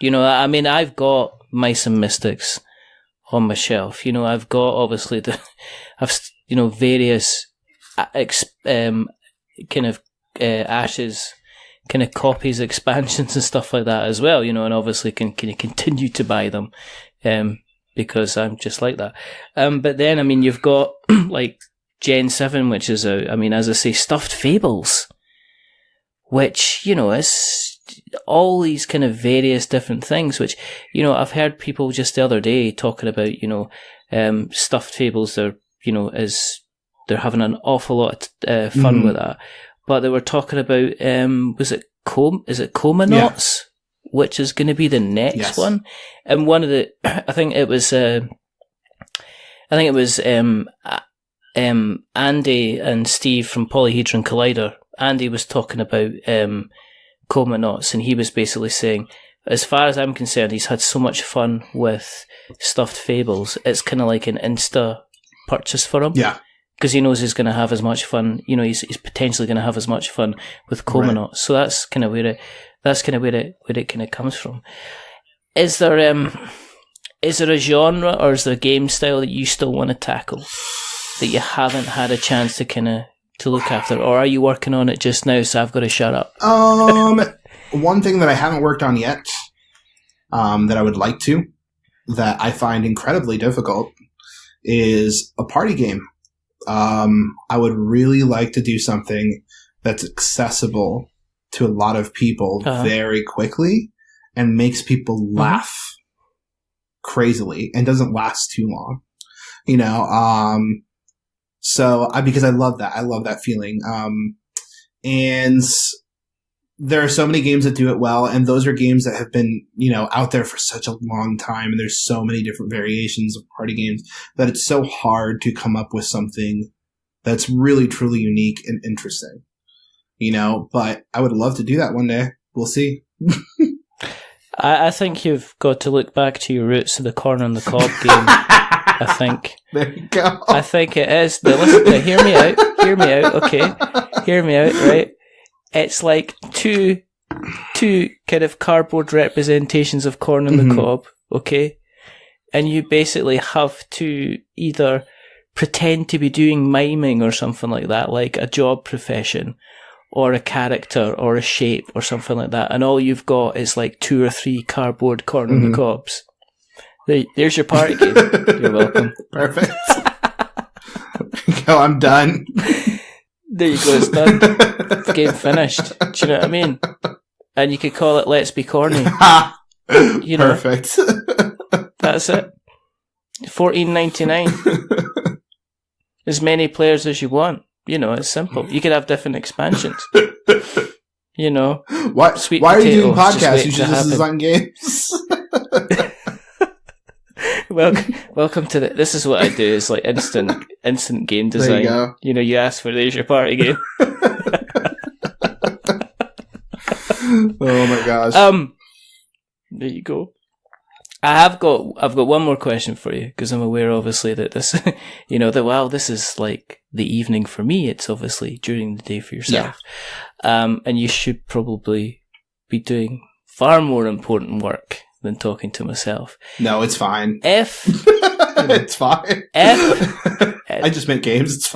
I've got Mice and Mystics on my shelf. I've got obviously various Ashes kind of copies, expansions and stuff like that as well, and obviously can continue to buy them, because I'm just like that. But then, you've got like Gen 7, which is as I say, Stuffed Fables, which, is all these kind of various different things, which, I've heard people just the other day talking about, Stuffed Fables, they're having an awful lot of fun with that. But they were talking about, is it Comanauts? Yeah. Which is going to be the next one. And one of the, I think it was Andy and Steve from Polyhedron Collider. Andy was talking about Comanauts, and he was basically saying, as far as I'm concerned, he's had so much fun with Stuffed Fables. It's kind of like an Insta purchase for him. Yeah. Because he knows he's going to have as much fun. He's potentially going to have as much fun with Comanauts. Right. So that's kind of where it kind of comes from. Is there a genre or is there a game style that you still want to tackle that you haven't had a chance to kind of to look after, or are you working on it just now, so I've got to shut up? One thing that I haven't worked on yet, that I would like to, that I find incredibly difficult, is a party game. I would really like to do something that's accessible to a lot of people very quickly and makes people laugh crazily and doesn't last too long. You know, because I love that. I love that feeling. And there are so many games that do it well, and those are games that have been, you know, out there for such a long time, and there's so many different variations of party games that it's so hard to come up with something that's really, truly unique and interesting. You know, but I would love to do that one day. We'll see. I think you've got to look back to your roots of the corn on the cob game. I think. There you go. I think it is. Now listen, now hear me out. Hear me out, okay? Hear me out, right? It's like two kind of cardboard representations of corn on the cob, okay? And you basically have to either pretend to be doing miming or something like that, like a job profession, or a character, or a shape, or something like that. And all you've got is like 2 or 3 cardboard corn on the cobs. There's your party game. You're welcome. Perfect. Go, I'm done. There you go, it's done. Game finished. Do you know what I mean? And you could call it Let's Be Corny. You know, perfect. That's it. $14.99. As many players as you want. You know, it's simple. You could have different expansions. You know, why are you doing podcasts? You should just design games. Welcome to this is what I do. Is like instant game design. There you go. You know, you ask for there's your party game. Oh my gosh. There you go. I've got one more question for you, because I'm aware, obviously, that this, you know, that this is like the evening for me. It's obviously during the day for yourself, and you should probably be doing far more important work than talking to myself. No, it's fine. It's fine. I just meant games. It's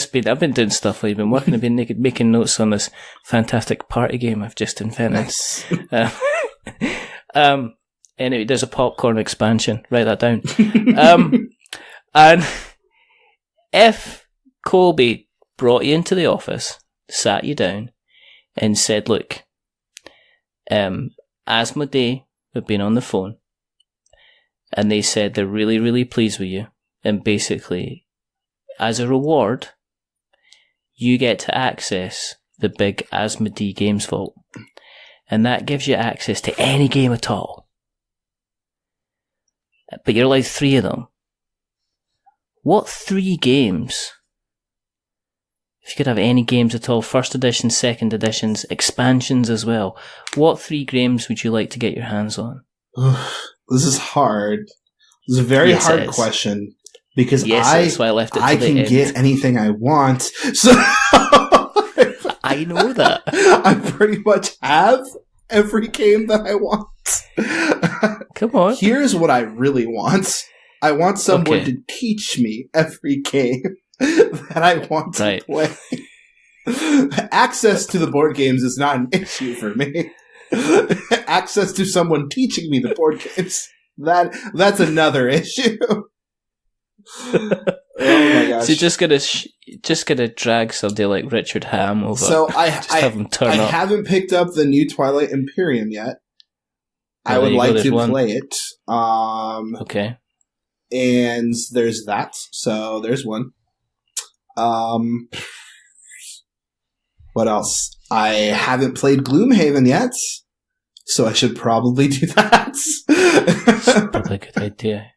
fine. I've been doing stuff. I've been working. I've been making notes on this fantastic party game I've just invented. Nice. Anyway, there's a popcorn expansion. Write that down. And if Colby brought you into the office, sat you down, and said, "Look, Asmodee have been on the phone, and they said they're really, really pleased with you, and basically, as a reward, you get to access the big Asmodee Games Vault. And that gives you access to any game at all. But you're allowed 3 of them. What 3 games, if you could have any games at all, first edition, second editions, expansions as well, what 3 games would you like to get your hands on?" This is hard. This is a very hard question. Because that's why I left it to I the can end. get anything I want. So I know that. I pretty much have every game that I want. Come on. Here's what I really want. I want someone to teach me every game that I want to play. Access to the board games is not an issue for me. Access to someone teaching me the board games, that's another issue. Oh my gosh! So you're just gonna drag somebody like Richard Ham over. So I have him turn up. haven't picked up the new Twilight Imperium yet. I would like to play it. Okay. And there's that. So there's one. What else? I haven't played Gloomhaven yet, so I should probably do that. That's probably a good idea.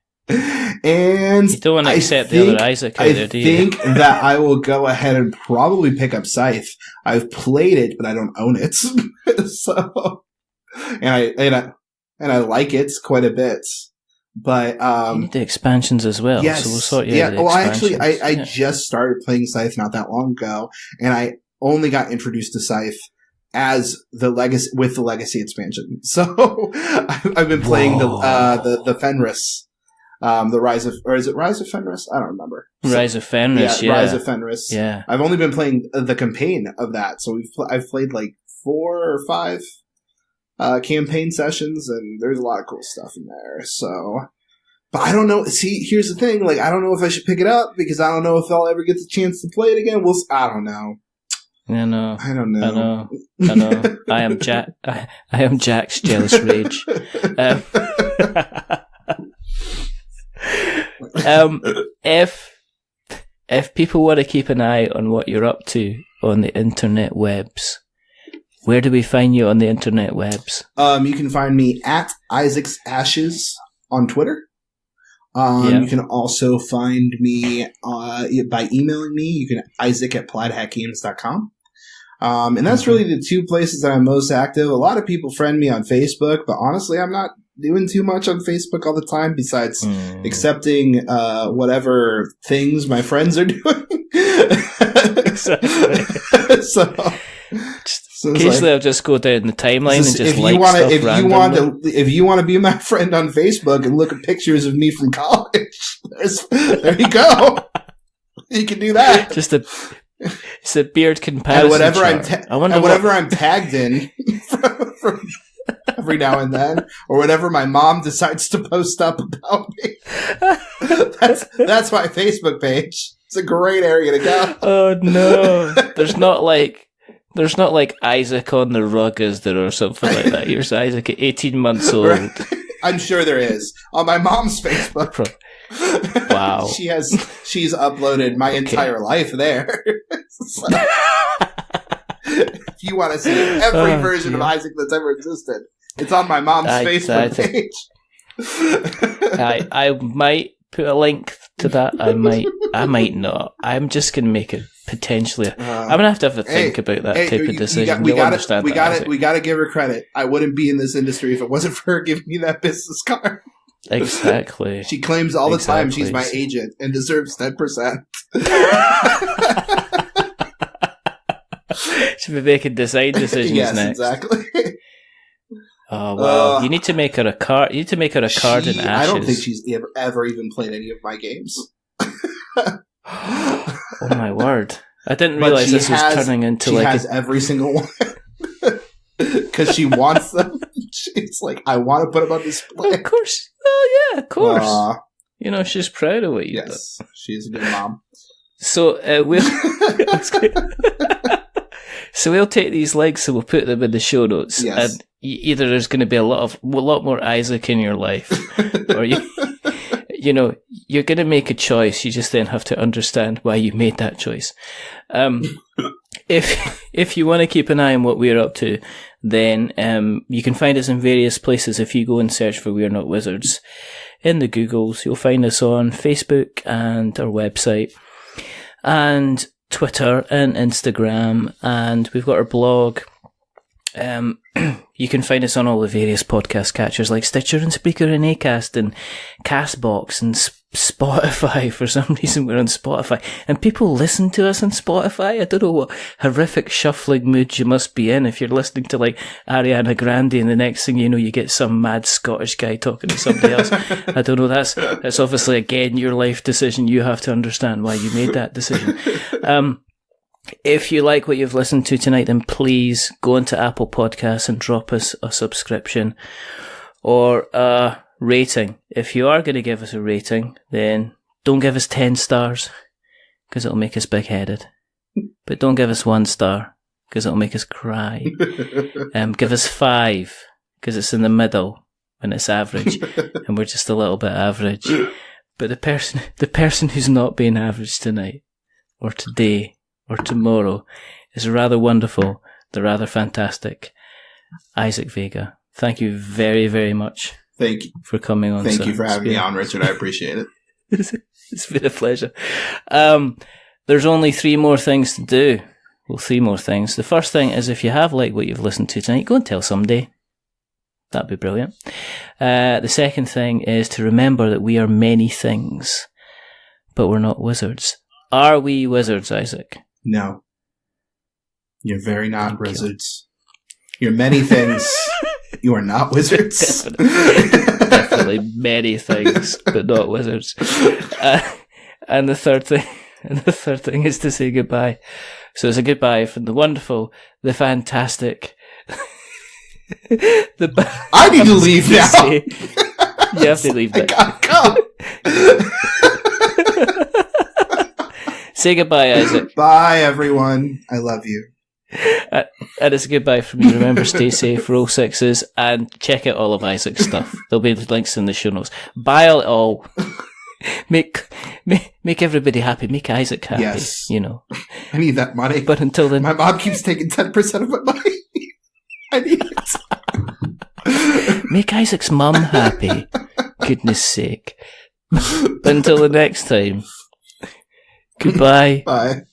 And you don't want to accept the other Isaac out there, do you? I think that I will go ahead and probably pick up Scythe. I've played it, but I don't own it. So, and I like it quite a bit. But you need the expansions as well. Yes, so we'll sort you out. Well, I just started playing Scythe not that long ago, and I only got introduced to Scythe as the Legacy expansion. So I've been playing the Fenris The Rise of, or is it Rise of Fenris? I don't remember. Rise of Fenris, yeah. Rise of Fenris. Yeah. I've only been playing the campaign of that, so I've played like 4 or 5 campaign sessions, and there's a lot of cool stuff in there. So, but I don't know. See, here's the thing: like, I don't know if I should pick it up because I don't know if I'll ever get the chance to play it again. I don't know. I know. I don't know. I know. I am Jack. I am Jack's jealous rage. If people want to keep an eye on what you're up to on the internet webs, where do we find you on the internet webs? You can find me at Isaac's Ashes on Twitter. You can also find me by emailing me. You can Isaac@plaidhatgames.com. And that's really the 2 places that I'm most active. A lot of people friend me on Facebook, but honestly, I'm not doing too much on Facebook all the time besides accepting whatever things my friends are doing. Exactly. So occasionally I'll just go down the timeline and just like stuff randomly. If you want to be my friend on Facebook and look at pictures of me from college, there you go. You can do that. It's a beard comparison. And whatever I'm tagged in from every now and then, or whatever my mom decides to post up about me. That's my Facebook page. It's a great area to go. Oh no. There's not like Isaac on the rug, is there, or something like that? Here's Isaac at 18 months old. Right. I'm sure there is. On my mom's Facebook. Wow. She's uploaded my entire life there. So, if you want to see every version of Isaac that's ever existed, it's on my mom's Facebook page. I might put a link to that. I might not. I'm just going to make it potentially. I'm going to have a think about that type of decision. We got to give her credit. I wouldn't be in this industry if it wasn't for her giving me that business card. Exactly. She claims all the time she's my agent and deserves 10%. She'll be making design decisions next. Yes, exactly. Oh well, you need to make her a card. You need to make her a card in ashes. I don't think she's ever even played any of my games. Oh my word! I didn't realize this was turning into she has every single one because she wants them. It's like, I want to put them on display. Of course. Oh yeah, of course. You know, she's proud of what you did. Yes, she's a good mom. So we'll take these links and we'll put them in the show notes. Yes. And either there's going to be a lot more Isaac in your life, or you know, you're going to make a choice. You just then have to understand why you made that choice. If you want to keep an eye on what we're up to, then you can find us in various places. If you go and search for We're Not Wizards in the Googles, you'll find us on Facebook and our website, and Twitter and Instagram, and we've got our blog. You can find us on all the various podcast catchers like Stitcher and Spreaker and Acast and Castbox and Spotify. For some reason we're on Spotify and people listen to us on Spotify. I don't know what horrific shuffling mood you must be in if you're listening to like Ariana Grande and the next thing you know you get some mad Scottish guy talking to somebody else. I don't know, that's obviously again your life decision. You have to understand why you made that decision. If you like what you've listened to tonight, then please go into Apple Podcasts and drop us a subscription or a rating. If you are going to give us a rating, then don't give us 10 stars because it'll make us big-headed. But don't give us 1 star because it'll make us cry. Give us 5 because it's in the middle and it's average and we're just a little bit average. But the person who's not being average tonight or today or tomorrow is rather wonderful. They're rather fantastic. Isaac Vega, thank you very, very much. Thank you for coming on. Thank you for having me on, Richard. I appreciate it. It's been a pleasure. There's only 3 more things to do. Well, 3 more things. The first thing is if you have liked what you've listened to tonight, go and tell somebody. That'd be brilliant. The second thing is to remember that we are many things, but we're not wizards. Are we wizards, Isaac? No. You're very not wizards. You're many things, You are not wizards. Definitely many things, but not wizards. And the third thing is to say goodbye. So it's a goodbye from the wonderful, the fantastic. I need to leave now. You have to leave now. I gotta go. Say goodbye, Isaac. Bye, everyone. I love you. And it's a goodbye from me. Remember, stay safe, roll sixes, and check out all of Isaac's stuff. There'll be links in the show notes. Buy it all. Make everybody happy. Make Isaac happy. Yes. You know. I need that money. But until then, my mom keeps taking 10% of my money. I need it. Make Isaac's mum happy. Goodness sake. But until the next time. Goodbye. Bye.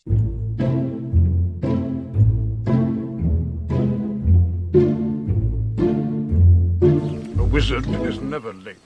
A wizard is never late.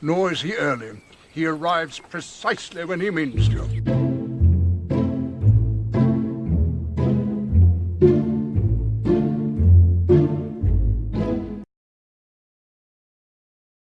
Nor is he early. He arrives precisely when he means to.